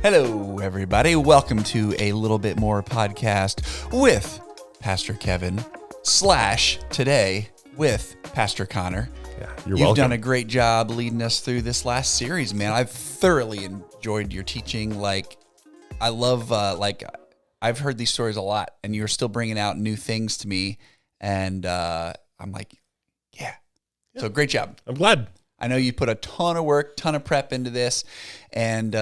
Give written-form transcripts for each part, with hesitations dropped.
Hello, everybody. Welcome to A Little Bit More podcast with Pastor Kevin / today with Pastor Connor. Yeah, You've welcome. done a great job leading us through this last series, man. I've thoroughly enjoyed your teaching. I love, I've heard these stories a lot, and you're still bringing out new things to me, and I'm like, yeah. So great job. I'm glad. I know you put a ton of work, ton of prep into this, and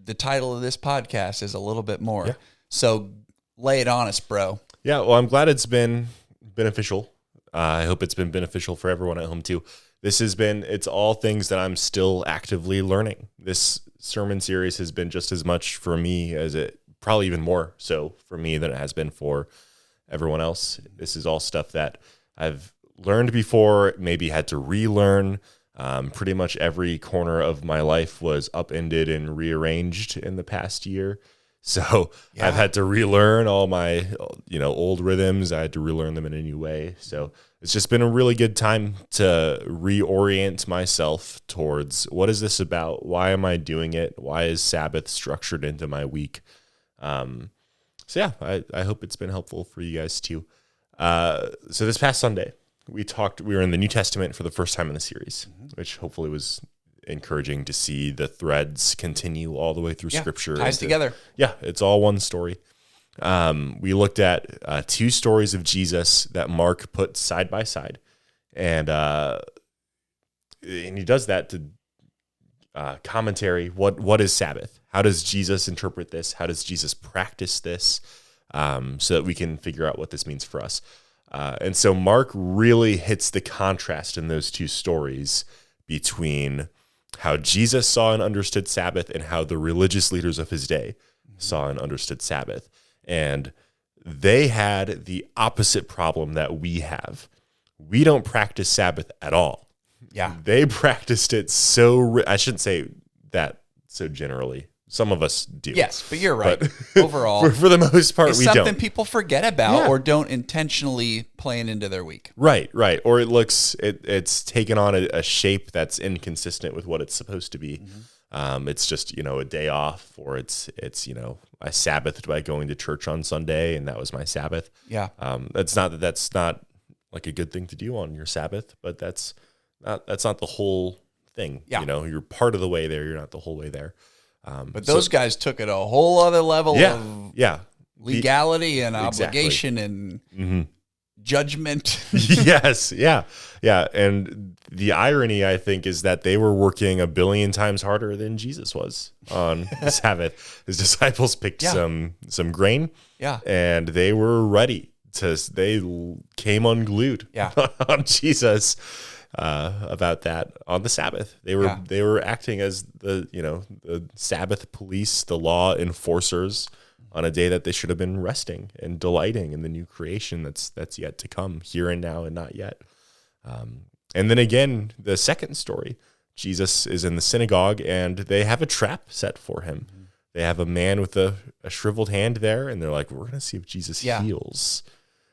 the title of this podcast is A Little Bit More. Yeah. So lay it on us, bro. Yeah, well, I'm glad it's been beneficial. I hope it's been beneficial for everyone at home too. It's all things that I'm still actively learning. This sermon series has been just as much for me as probably even more so for me than it has been for everyone else. This is all stuff that I've learned before, maybe had to relearn. Pretty much every corner of my life was upended and rearranged in the past year. So yeah. I've had to relearn all my, old rhythms. I had to relearn them in a new way. So it's just been a really good time to reorient myself towards what is this about? Why am I doing it? Why is Sabbath structured into my week? I hope it's been helpful for you guys too. So this past Sunday, we were in the New Testament for the first time in the series, which hopefully was encouraging to see the threads continue all the way through Scripture. Ties together. Yeah, it's all one story. We looked at two stories of Jesus that Mark put side by side, and he does that to commentary. What is Sabbath? How does Jesus interpret this? How does Jesus practice this? So that we can figure out what this means for us. And so Mark really hits the contrast in those two stories between how Jesus saw and understood Sabbath and how the religious leaders of his day saw and understood Sabbath. And they had the opposite problem that we have. We don't practice Sabbath at all. Yeah. They practiced it I shouldn't say that so generally. Some of us do. Yes, but you're right. Overall, for the most part, we don't. It's something people forget about or don't intentionally plan into their week. Right. Or it's taken on a shape that's inconsistent with what it's supposed to be. Mm-hmm. It's just, a day off, or it's I Sabbathed by going to church on Sunday, and that was my Sabbath. Yeah. That's not like a good thing to do on your Sabbath, but that's not the whole thing. Yeah. You're part of the way there. You're not the whole way there. But those guys took it a whole other level of legality and obligation and judgment. Yes, yeah. And the irony, I think, is that they were working 1 billion times harder than Jesus was on Sabbath. His disciples picked some grain, and they were ready they came unglued on Jesus. About that on the Sabbath. They were acting as the Sabbath police, the law enforcers on a day that they should have been resting and delighting in the new creation that's yet to come, here and now and not yet. And then again, the second story, Jesus is in the synagogue and they have a trap set for him. Mm-hmm. They have a man with a shriveled hand there, and they're like, we're going to see if Jesus heals.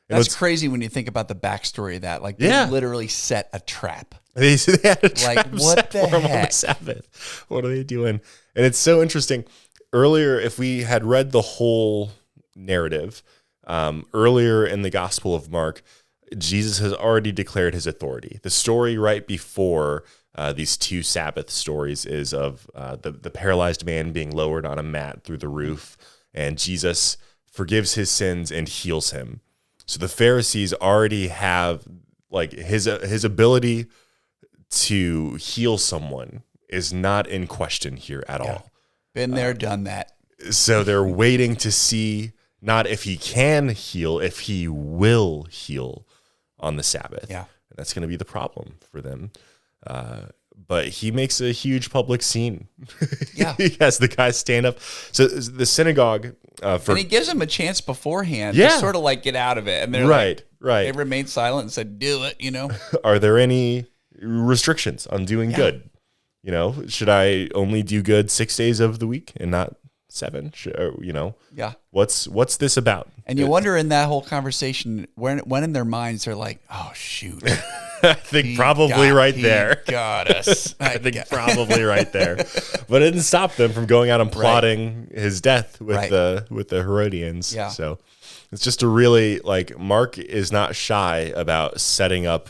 That's crazy when you think about the backstory of that. Like, they literally set a trap. They had a trap what the for him heck? on the Sabbath. What are they doing? And it's so interesting. Earlier, if we had read the whole narrative, earlier in the Gospel of Mark, Jesus has already declared his authority. The story right before these two Sabbath stories is of the paralyzed man being lowered on a mat through the roof, and Jesus forgives his sins and heals him. So the Pharisees already have his ability to heal someone is not in question here at all. Been there, done that. So they're waiting to see not if he can heal, if he will heal on the Sabbath. Yeah. And that's going to be the problem for them. But he makes a huge public scene. Yeah. He has the guys stand up. So the synagogue... and he gives them a chance beforehand to sort of get out of it. And they're right. They remained silent and said, do it, Are there any restrictions on doing good? Should I only do good 6 days of the week and not 7? Yeah. What's this about? And you wonder in that whole conversation when in their minds they're like, oh shoot, I think probably right there. Got us. I think probably right there. But it didn't stop them from going out and plotting his death with the Herodians. Yeah. So it's just a really, like, Mark is not shy about setting up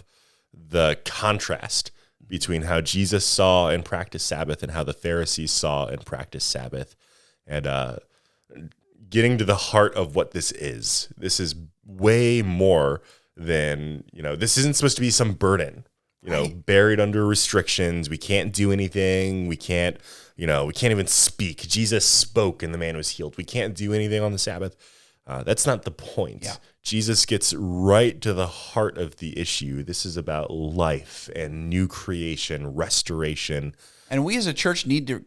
the contrast between how Jesus saw and practiced Sabbath and how the Pharisees saw and practiced Sabbath, and getting to the heart of what this is. This is way more than, this isn't supposed to be some burden, buried under restrictions. We can't do anything. We can't even speak. Jesus spoke and the man was healed. We can't do anything on the Sabbath. That's not the point. Yeah. Jesus gets right to the heart of the issue. This is about life and new creation, restoration. And we as a church need to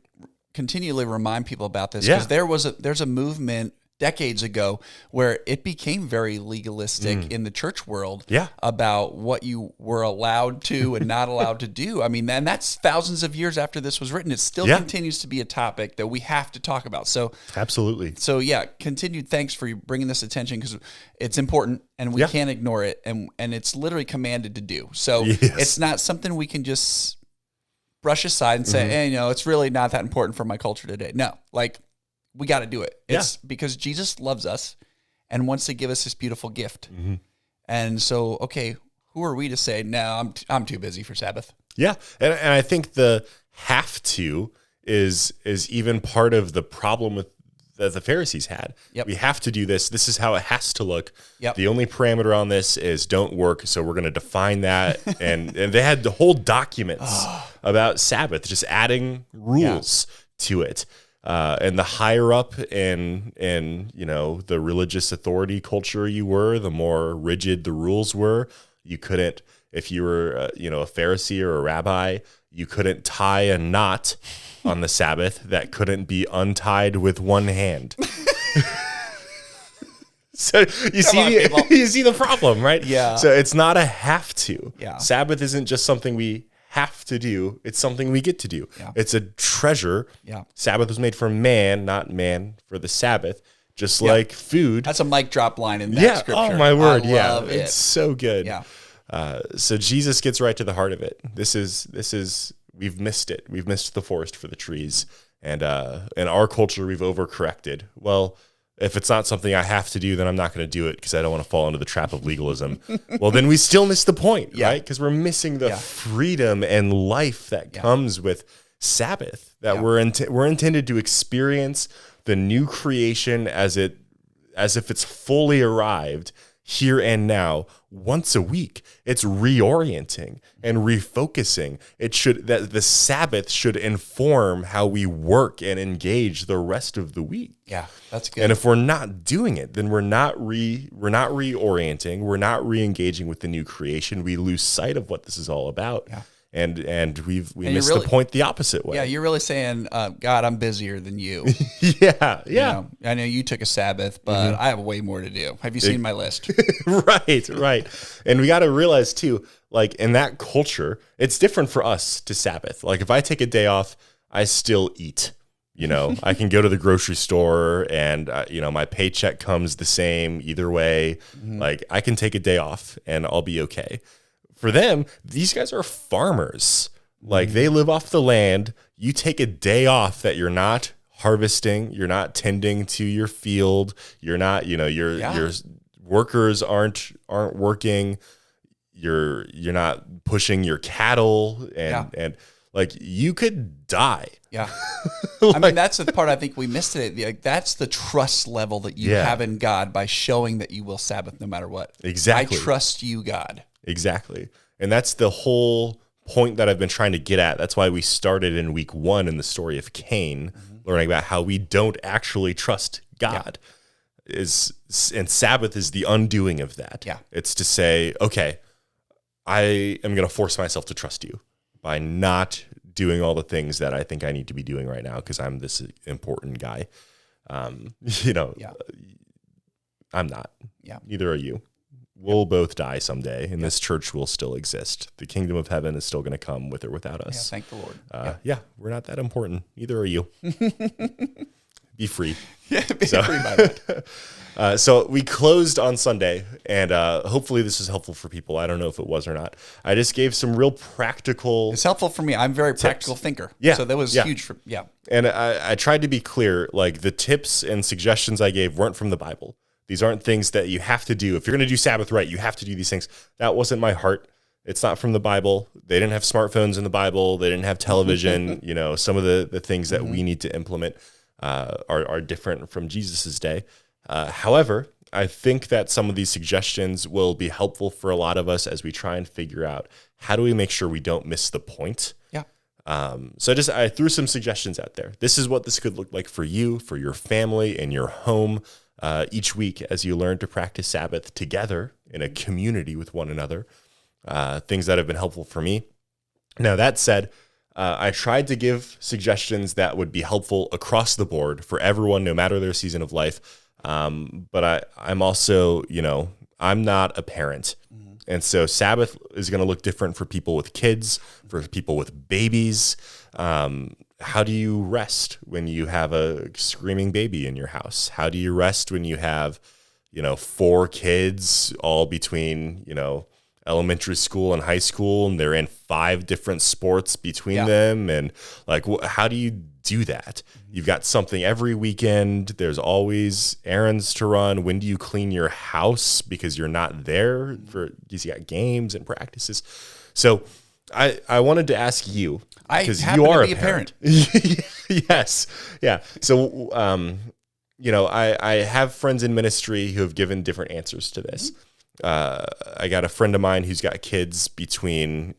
continually remind people about this, because there's a movement decades ago where it became very legalistic in the church world about what you were allowed to and not allowed to do. I mean, and that's thousands of years after this was written. It still continues to be a topic that we have to talk about. So absolutely. So continued thanks for you bringing this attention, because it's important and we can't ignore it. And it's literally commanded to do. So it's not something we can just brush aside and say, hey, it's really not that important for my culture today. No, we got to do it. It's because Jesus loves us and wants to give us this beautiful gift. And so, okay, who are we to say, no, I'm too busy for Sabbath? Yeah. And I think the have to is even part of the problem with that the Pharisees had. We have to do this. This is how it has to look. The only parameter on this is don't work. So we're going to define that. and they had the whole documents about Sabbath, just adding rules to it. And the higher up in the religious authority culture you were, the more rigid the rules were. You couldn't, if you were a Pharisee or a rabbi, you couldn't tie a knot on the Sabbath that couldn't be untied with one hand. So you see the problem, right? Yeah. So it's not a have to. Yeah. Sabbath isn't just something we have to do. It's something we get to do. It's a treasure. Sabbath was made for man, not man for the Sabbath. Just like food. That's a mic drop line in that scripture. Oh my word. I love it. It's so good. Yeah. So Jesus gets right to the heart of it. This is we've missed it. We've missed the forest for the trees. And in our culture, we've overcorrected. Well, if it's not something I have to do, then I'm not going to do it because I don't want to fall into the trap of legalism. Well, then we still miss the point, right? Because we're missing the freedom and life that comes with Sabbath, that we're intended to experience the new creation as if it's fully arrived here and now once a week. It's reorienting and refocusing. That the Sabbath should inform how we work and engage the rest of the week. Yeah, that's good. And if we're not doing it, then we're not reorienting. We're not re-engaging with the new creation. We lose sight of what this is all about. Yeah. And we missed the point the opposite way. Yeah, you're really saying, God, I'm busier than you. Yeah. I know you took a Sabbath, but I have way more to do. Have you seen my list? Right. And we got to realize too, like in that culture, it's different for us to Sabbath. Like if I take a day off, I still eat. I can go to the grocery store and, my paycheck comes the same either way. Like I can take a day off and I'll be okay. For them, these guys are farmers. Like they live off the land. You take a day off that you're not harvesting, you're not tending to your field, you're not, your workers aren't working, you're not pushing your cattle and like you could die. Yeah. I mean, that's the part I think we missed today. Like, that's the trust level that you have in God by showing that you will Sabbath no matter what. Exactly. I trust you, God. Exactly. And that's the whole point that I've been trying to get at. That's why we started in week 1 in the story of Cain, learning about how we don't actually trust God. And Sabbath is the undoing of that. Yeah. It's to say, okay, I am going to force myself to trust you by not doing all the things that I think I need to be doing right now because I'm this important guy. I'm not. Yeah. Neither are you. We'll both die someday, and this church will still exist. The kingdom of heaven is still going to come with or without us. Yeah, thank the Lord. We're not that important. Neither are you. be free. Yeah, be free by that. So we closed on Sunday, and hopefully this is helpful for people. I don't know if it was or not. I just gave some real practical. It's helpful for me. I'm a very practical thinker. Yeah. So that was huge for, And I tried to be clear, like the tips and suggestions I gave weren't from the Bible. These aren't things that you have to do. If you're going to do Sabbath right, you have to do these things. That wasn't my heart. It's not from the Bible. They didn't have smartphones in the Bible. They didn't have television. Some of the things that we need to implement are different from Jesus's day. However, I think that some of these suggestions will be helpful for a lot of us as we try and figure out how do we make sure we don't miss the point. Yeah. So I threw some suggestions out there. This is what this could look like for you, for your family, in your home, each week as you learn to practice Sabbath together in a community with one another. Things that have been helpful for me. Now, that said, I tried to give suggestions that would be helpful across the board for everyone, no matter their season of life. But I'm also, I'm not a parent. And so Sabbath is going to look different for people with kids, for people with babies. How do you rest when you have a screaming baby in your house? How do you rest when you have, 4 kids all between, elementary school and high school, and they're in 5 different sports between them? And like, how do you do that? You've got something every weekend. There's always errands to run. When do you clean your house because you're not there because you got games and practices? So I wanted to ask you, because you are a parent. Yes. Yeah. So, I have friends in ministry who have given different answers to this. I got a friend of mine who's got kids between,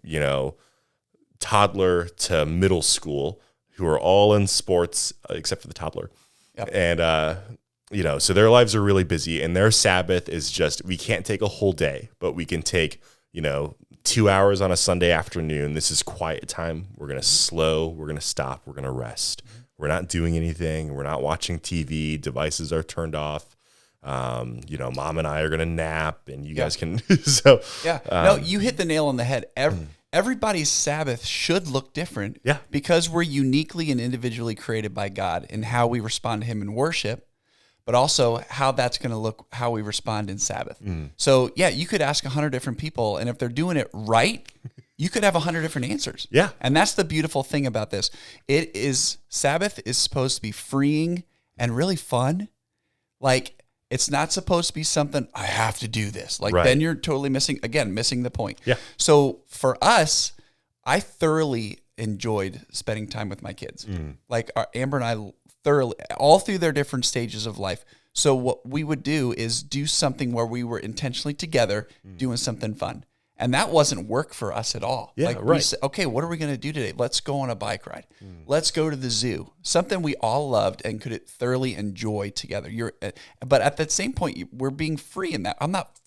toddler to middle school who are all in sports except for the toddler. Yep. And, so their lives are really busy, and their Sabbath is just, we can't take a whole day, but we can take, 2 hours on a Sunday afternoon. This is quiet time. We're going to slow. We're going to stop. We're going to rest. We're not doing anything. We're not watching TV. Devices are turned off. Mom and I are going to nap, and you guys can. So, no, you hit the nail on the head. Everybody's Sabbath should look different. Yeah. Because we're uniquely and individually created by God in how we respond to him in worship, but also how that's going to look, how we respond in Sabbath. So you could ask 100 different people, and if they're doing it right, you could have 100 different answers. Yeah. And that's the beautiful thing about this. Sabbath is supposed to be freeing and really fun. Like, it's not supposed to be something, I have to do this. Like, then you're totally missing the point. Yeah. So for us, I thoroughly enjoyed spending time with my kids. Like, Amber and I thoroughly, all through their different stages of life. So what we would do is do something where we were intentionally together doing something fun. And that wasn't work for us at all. Yeah, like, we said, okay, what are we going to do today? Let's go on a bike ride. Let's go to the zoo. Something we all loved and could thoroughly enjoy together. But at that same point, we're being free in that.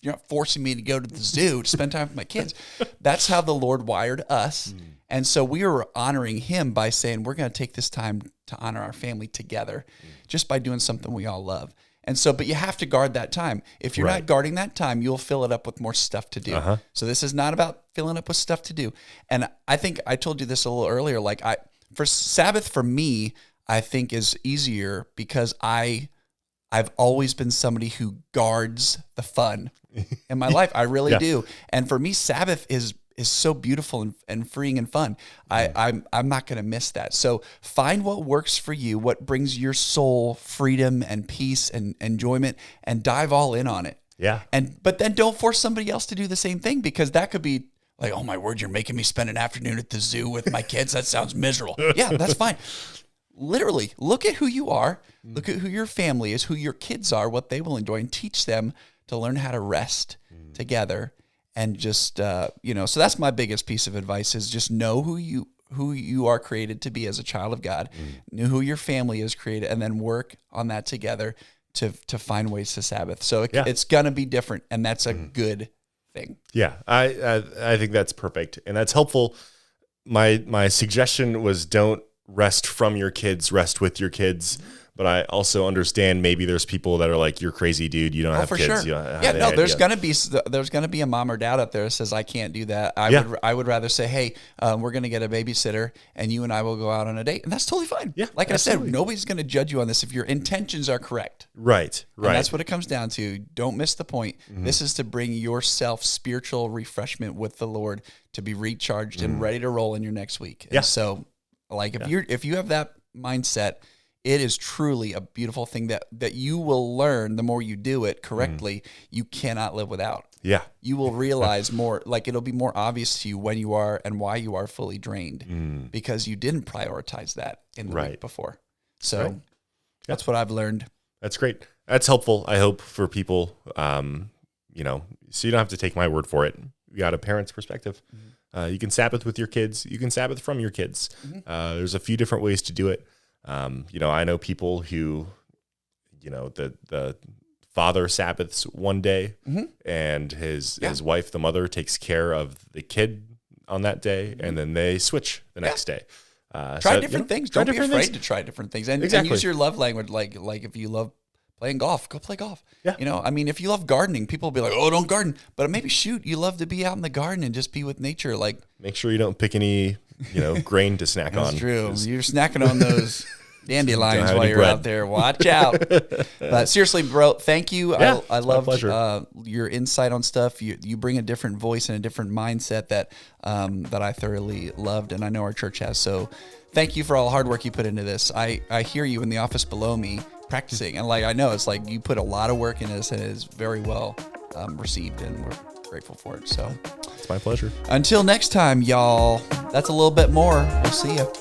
You're not forcing me to go to the zoo to spend time with my kids. That's how the Lord wired us. And so we were honoring him by saying, we're going to take this time to honor our family together just by doing something we all love. And so, but you have to guard that time. If you're not guarding that time, you'll fill it up with more stuff to do. So this is not about filling up with stuff to do. And I think I told you this a little earlier, like for Sabbath for me, I think is easier because I've always been somebody who guards the fun in my life. I really do. And for me, Sabbath is so beautiful and freeing and fun. I'm not going to miss that. So find what works for you, what brings your soul freedom and peace and enjoyment, and dive all in on it. Yeah. But then don't force somebody else to do the same thing, because that could be like, oh my word, you're making me spend an afternoon at the zoo with my kids. That sounds miserable. Yeah, that's fine. Literally, look at who you are. Look at who your family is, who your kids are, what they will enjoy, and teach them to learn how to rest together. And just, so that's my biggest piece of advice is just know who you are created to be as a child of God, know who your family is created, and then work on that together to find ways to Sabbath. So it's going to be different, and that's a good thing. Yeah, I think that's perfect, and that's helpful. My suggestion was don't rest from your kids, rest with your kids. but I also understand maybe there's people that are like, you're crazy, dude. You don't have for kids. sure. You don't have Yeah, any no, there's idea. gonna be a mom or dad out there that says I can't do that. I would rather say, hey, we're gonna get a babysitter, and you and I will go out on a date, and that's totally fine. Yeah, like absolutely. I said, nobody's gonna judge you on this if your intentions are correct. Right. And that's what it comes down to. Don't miss the point. This is to bring yourself spiritual refreshment with the Lord to be recharged and ready to roll in your next week. And so, like, if you have that mindset, it is truly a beautiful thing that you will learn the more you do it correctly. You cannot live without. Yeah. You will realize more, like it'll be more obvious to you when you are and why you are fully drained because you didn't prioritize that in the week before. So that's what I've learned. That's great. That's helpful, I hope, for people, you know, so you don't have to take my word for it. You got a parent's perspective. You can Sabbath with your kids. You can Sabbath from your kids. There's a few different ways to do it. You know, I know people who, you know, the father Sabbaths one day and his wife, the mother, takes care of the kid on that day, and then they switch the next day. Try different things. Don't be afraid to try different things. And use your love language. Like if you love playing golf, go play golf. Yeah. You know, I mean, if you love gardening, people will be like, oh, don't garden. But maybe you love to be out in the garden and just be with nature. Like, make sure you don't pick any, you know, grain to snack on. That's true. You're snacking on those dandelions while you're out there. Watch out. But seriously, bro, thank you. Yeah, I love your insight on stuff. You bring a different voice and a different mindset that I thoroughly loved, and I know our church has. So thank you for all the hard work you put into this. I hear you in the office below me practicing, and like I know it's like you put a lot of work in this, and it is very well received, and we're grateful for it. So it's my pleasure. Until next time, y'all, that's a little bit more. We'll see you.